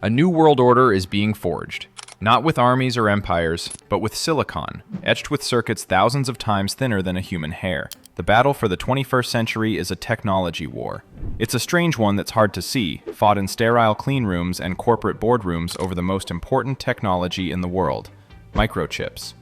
A new world order is being forged, not with armies or empires, but with silicon, etched with circuits thousands of times thinner than a human hair. The battle for the 21st century is a technology war. It's a strange one that's hard to see, fought in sterile clean rooms and corporate boardrooms over the most important technology in the world, microchips.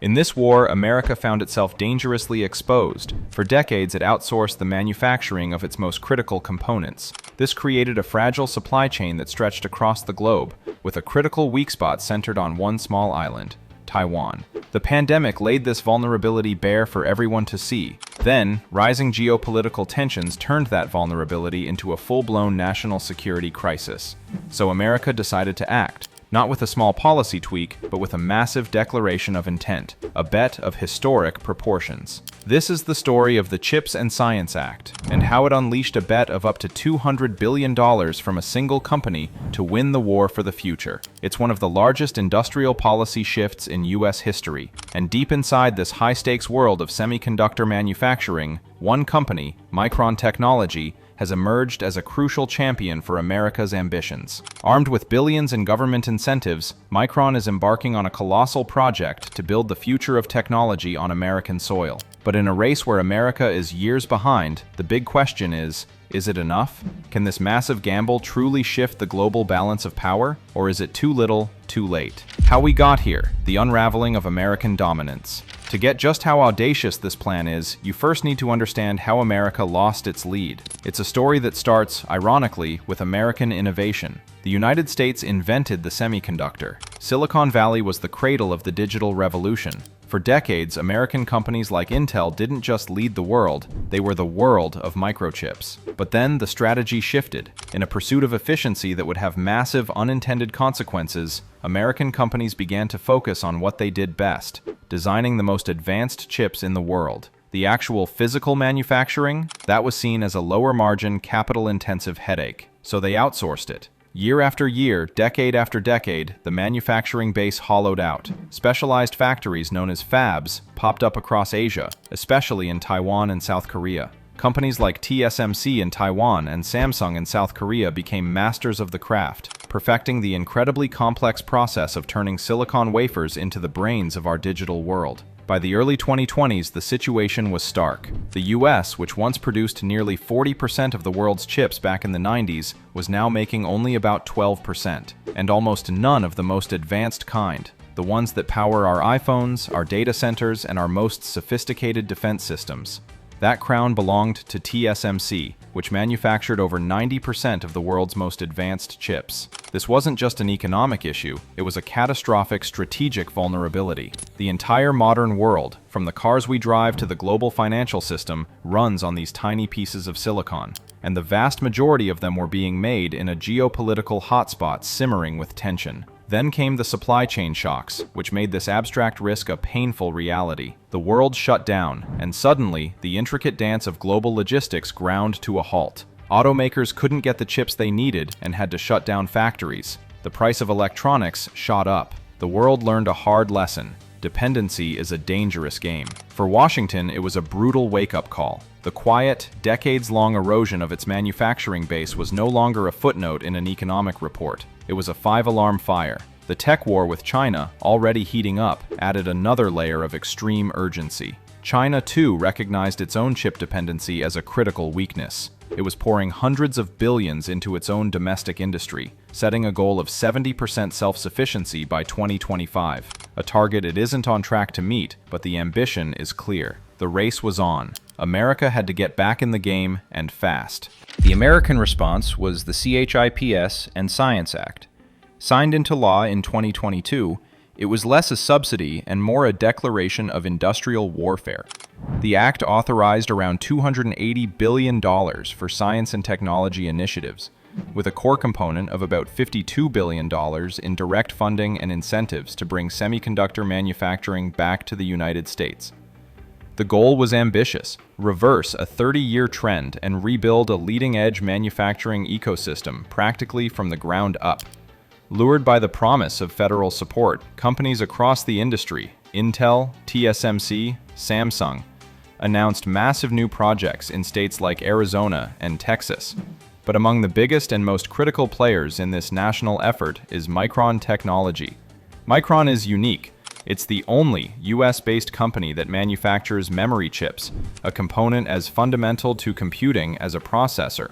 In this war, America found itself dangerously exposed. For decades, it outsourced the manufacturing of its most critical components. This created a fragile supply chain that stretched across the globe, with a critical weak spot centered on one small island, Taiwan. The pandemic laid this vulnerability bare for everyone to see. Then, rising geopolitical tensions turned that vulnerability into a full-blown national security crisis. So America decided to act. Not with a small policy tweak, but with a massive declaration of intent, a bet of historic proportions. This is the story of the Chips and Science Act, and how it unleashed a bet of up to $200 billion from a single company to win the war for the future. It's one of the largest industrial policy shifts in US history, and deep inside this high-stakes world of semiconductor manufacturing, one company, Micron Technology, has emerged as a crucial champion for America's ambitions. Armed with billions in government incentives, Micron is embarking on a colossal project to build the future of technology on American soil. But in a race where America is years behind, the big question is it enough? Can this massive gamble truly shift the global balance of power? Or is it too little, too late? How we got here, the unraveling of American dominance. To get just how audacious this plan is, you first need to understand how America lost its lead. It's a story that starts, ironically, with American innovation. The United States invented the semiconductor. Silicon Valley was the cradle of the digital revolution. For decades, American companies like Intel didn't just lead the world, they were the world of microchips. But then the strategy shifted. In a pursuit of efficiency that would have massive unintended consequences, American companies began to focus on what they did best, designing the most advanced chips in the world. The actual physical manufacturing, that was seen as a lower margin, capital-intensive headache, so they outsourced it. Year after year, decade after decade, the manufacturing base hollowed out. Specialized factories known as fabs popped up across Asia, especially in Taiwan and South Korea. Companies like TSMC in Taiwan and Samsung in South Korea became masters of the craft, perfecting the incredibly complex process of turning silicon wafers into the brains of our digital world. By the early 2020s, the situation was stark. The US, which once produced nearly 40% of the world's chips back in the 90s, was now making only about 12%, and almost none of the most advanced kind, the ones that power our iPhones, our data centers, and our most sophisticated defense systems. That crown belonged to TSMC, which manufactured over 90% of the world's most advanced chips. This wasn't just an economic issue, it was a catastrophic strategic vulnerability. The entire modern world, from the cars we drive to the global financial system, runs on these tiny pieces of silicon, and the vast majority of them were being made in a geopolitical hotspot simmering with tension. Then came the supply chain shocks, which made this abstract risk a painful reality. The world shut down, and suddenly, the intricate dance of global logistics ground to a halt. Automakers couldn't get the chips they needed and had to shut down factories. The price of electronics shot up. The world learned a hard lesson. Dependency is a dangerous game. For Washington, it was a brutal wake-up call. The quiet, decades-long erosion of its manufacturing base was no longer a footnote in an economic report. It was a five-alarm fire. The tech war with China, already heating up, added another layer of extreme urgency. China, too, recognized its own chip dependency as a critical weakness. It was pouring hundreds of billions into its own domestic industry, setting a goal of 70% self-sufficiency by 2025. A target it isn't on track to meet, but the ambition is clear. The race was on. America had to get back in the game, and fast. The American response was the CHIPS and Science Act. Signed into law in 2022, it was less a subsidy and more a declaration of industrial warfare. The act authorized around $280 billion for science and technology initiatives, with a core component of about $52 billion in direct funding and incentives to bring semiconductor manufacturing back to the United States. The goal was ambitious: reverse a 30-year trend and rebuild a leading-edge manufacturing ecosystem practically from the ground up. Lured by the promise of federal support, companies across the industry, Intel, TSMC, Samsung, announced massive new projects in states like Arizona and Texas. But among the biggest and most critical players in this national effort is Micron Technology. Micron is unique. It's the only US-based company that manufactures memory chips, a component as fundamental to computing as a processor.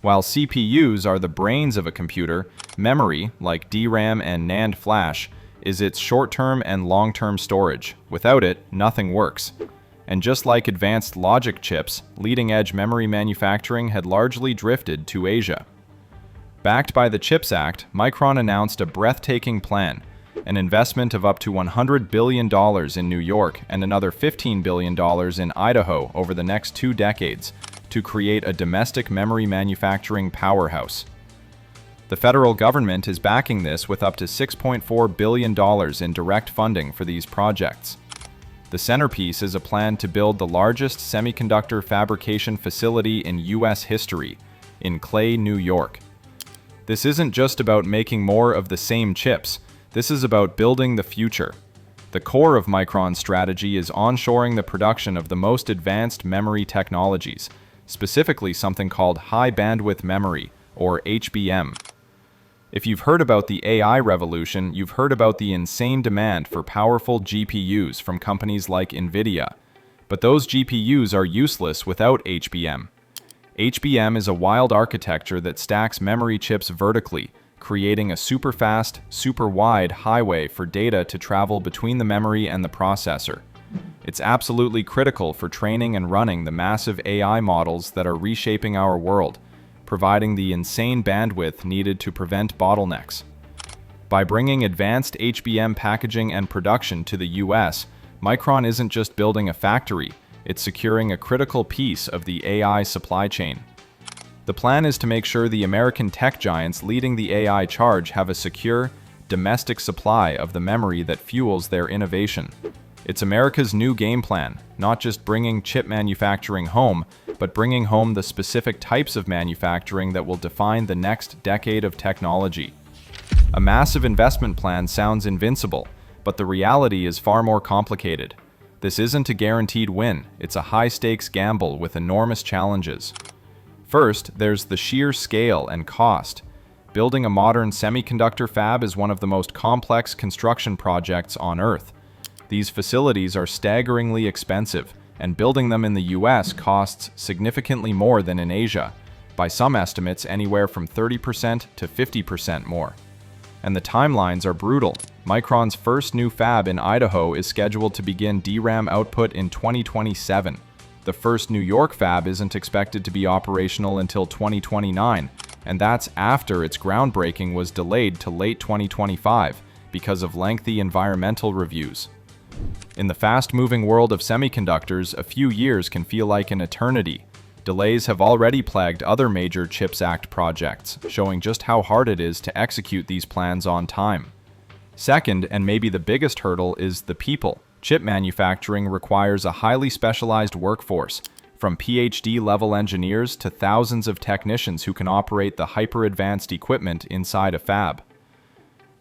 While CPUs are the brains of a computer, memory, like DRAM and NAND flash, is its short-term and long-term storage. Without it, nothing works. And just like advanced logic chips, leading-edge memory manufacturing had largely drifted to Asia. Backed by the CHIPS Act, Micron announced a breathtaking plan, an investment of up to $100 billion in New York and another $15 billion in Idaho over the next 2 decades to create a domestic memory manufacturing powerhouse. The federal government is backing this with up to $6.4 billion in direct funding for these projects. The centerpiece is a plan to build the largest semiconductor fabrication facility in US history, in Clay, New York. This isn't just about making more of the same chips, this is about building the future. The core of Micron's strategy is onshoring the production of the most advanced memory technologies, specifically something called high bandwidth memory, or HBM. If you've heard about the AI revolution, you've heard about the insane demand for powerful GPUs from companies like NVIDIA. But those GPUs are useless without HBM. HBM is a wild architecture that stacks memory chips vertically, creating a super fast, super wide highway for data to travel between the memory and the processor. It's absolutely critical for training and running the massive AI models that are reshaping our world, providing the insane bandwidth needed to prevent bottlenecks. By bringing advanced HBM packaging and production to the US, Micron isn't just building a factory, it's securing a critical piece of the AI supply chain. The plan is to make sure the American tech giants leading the AI charge have a secure, domestic supply of the memory that fuels their innovation. It's America's new game plan, not just bringing chip manufacturing home, but bringing home the specific types of manufacturing that will define the next decade of technology. A massive investment plan sounds invincible, but the reality is far more complicated. This isn't a guaranteed win, it's a high-stakes gamble with enormous challenges. First, there's the sheer scale and cost. Building a modern semiconductor fab is one of the most complex construction projects on Earth. These facilities are staggeringly expensive, and building them in the US costs significantly more than in Asia, by some estimates anywhere from 30% to 50% more. And the timelines are brutal. Micron's first new fab in Idaho is scheduled to begin DRAM output in 2027. The first New York fab isn't expected to be operational until 2029, and that's after its groundbreaking was delayed to late 2025 because of lengthy environmental reviews. In the fast-moving world of semiconductors, a few years can feel like an eternity. Delays have already plagued other major CHIPS Act projects, showing just how hard it is to execute these plans on time. Second, and maybe the biggest hurdle, is the people. Chip manufacturing requires a highly specialized workforce, from PhD-level engineers to thousands of technicians who can operate the hyper-advanced equipment inside a fab.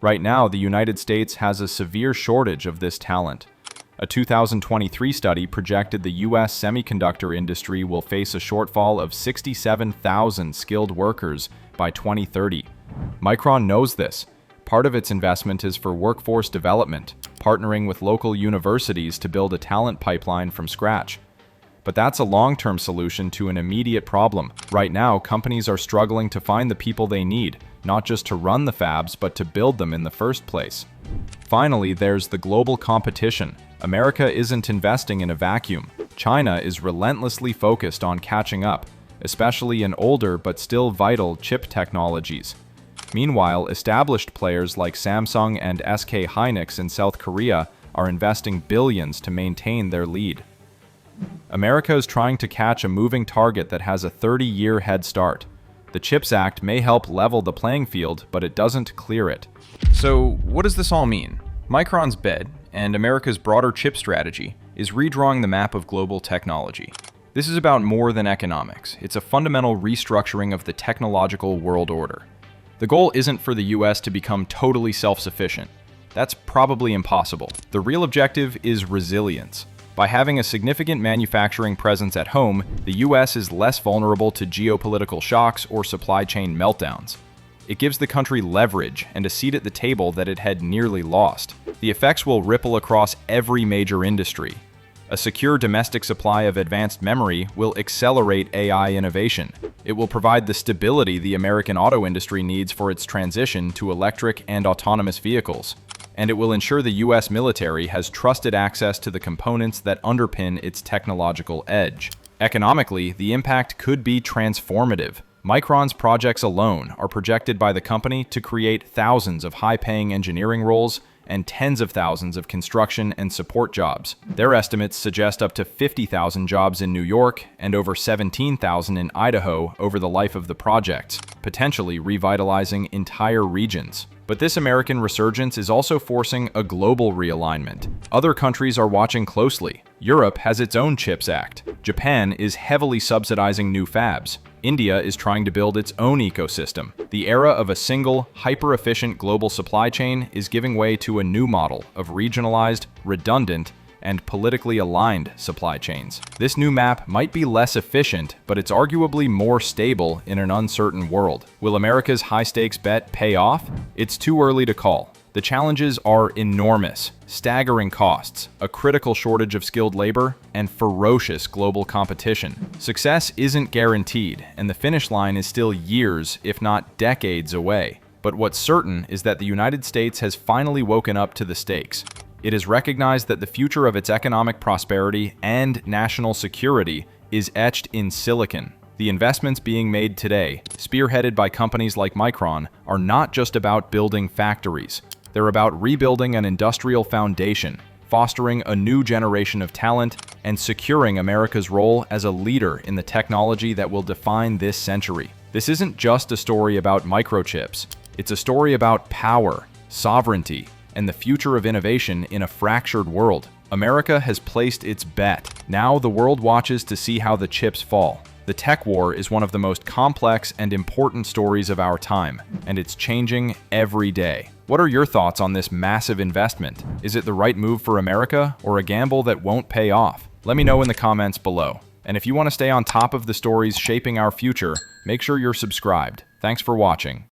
Right now, the United States has a severe shortage of this talent. A 2023 study projected the US semiconductor industry will face a shortfall of 67,000 skilled workers by 2030. Micron knows this. Part of its investment is for workforce development, partnering with local universities to build a talent pipeline from scratch. But that's a long-term solution to an immediate problem. Right now, companies are struggling to find the people they need, not just to run the fabs, but to build them in the first place. Finally, there's the global competition. America isn't investing in a vacuum. China is relentlessly focused on catching up, especially in older but still vital chip technologies. Meanwhile, established players like Samsung and SK Hynix in South Korea are investing billions to maintain their lead. America is trying to catch a moving target that has a 30-year head start. The CHIPS Act may help level the playing field, but it doesn't clear it. So, what does this all mean? Micron's bet, and America's broader chip strategy, is redrawing the map of global technology. This is about more than economics. It's a fundamental restructuring of the technological world order. The goal isn't for the US to become totally self-sufficient. That's probably impossible. The real objective is resilience. By having a significant manufacturing presence at home, the US is less vulnerable to geopolitical shocks or supply chain meltdowns. It gives the country leverage and a seat at the table that it had nearly lost. The effects will ripple across every major industry. A secure domestic supply of advanced memory will accelerate AI innovation. It will provide the stability the American auto industry needs for its transition to electric and autonomous vehicles. And it will ensure the US military has trusted access to the components that underpin its technological edge. Economically, the impact could be transformative. Micron's projects alone are projected by the company to create thousands of high-paying engineering roles and tens of thousands of construction and support jobs. Their estimates suggest up to 50,000 jobs in New York and over 17,000 in Idaho over the life of the projects, potentially revitalizing entire regions. But this American resurgence is also forcing a global realignment. Other countries are watching closely. Europe has its own CHIPS Act. Japan is heavily subsidizing new fabs. India is trying to build its own ecosystem. The era of a single, hyper-efficient global supply chain is giving way to a new model of regionalized, redundant, and politically aligned supply chains. This new map might be less efficient, but it's arguably more stable in an uncertain world. Will America's high-stakes bet pay off? It's too early to call. The challenges are enormous: staggering costs, a critical shortage of skilled labor, and ferocious global competition. Success isn't guaranteed, and the finish line is still years, if not decades away. But what's certain is that the United States has finally woken up to the stakes. It has recognized that the future of its economic prosperity and national security is etched in silicon. The investments being made today, spearheaded by companies like Micron, are not just about building factories. They're about rebuilding an industrial foundation, fostering a new generation of talent, and securing America's role as a leader in the technology that will define this century. This isn't just a story about microchips. It's a story about power, sovereignty, and the future of innovation in a fractured world. America has placed its bet. Now the world watches to see how the chips fall. The tech war is one of the most complex and important stories of our time, and it's changing every day. What are your thoughts on this massive investment? Is it the right move for America, or a gamble that won't pay off? Let me know in the comments below. And if you want to stay on top of the stories shaping our future, make sure you're subscribed. Thanks for watching.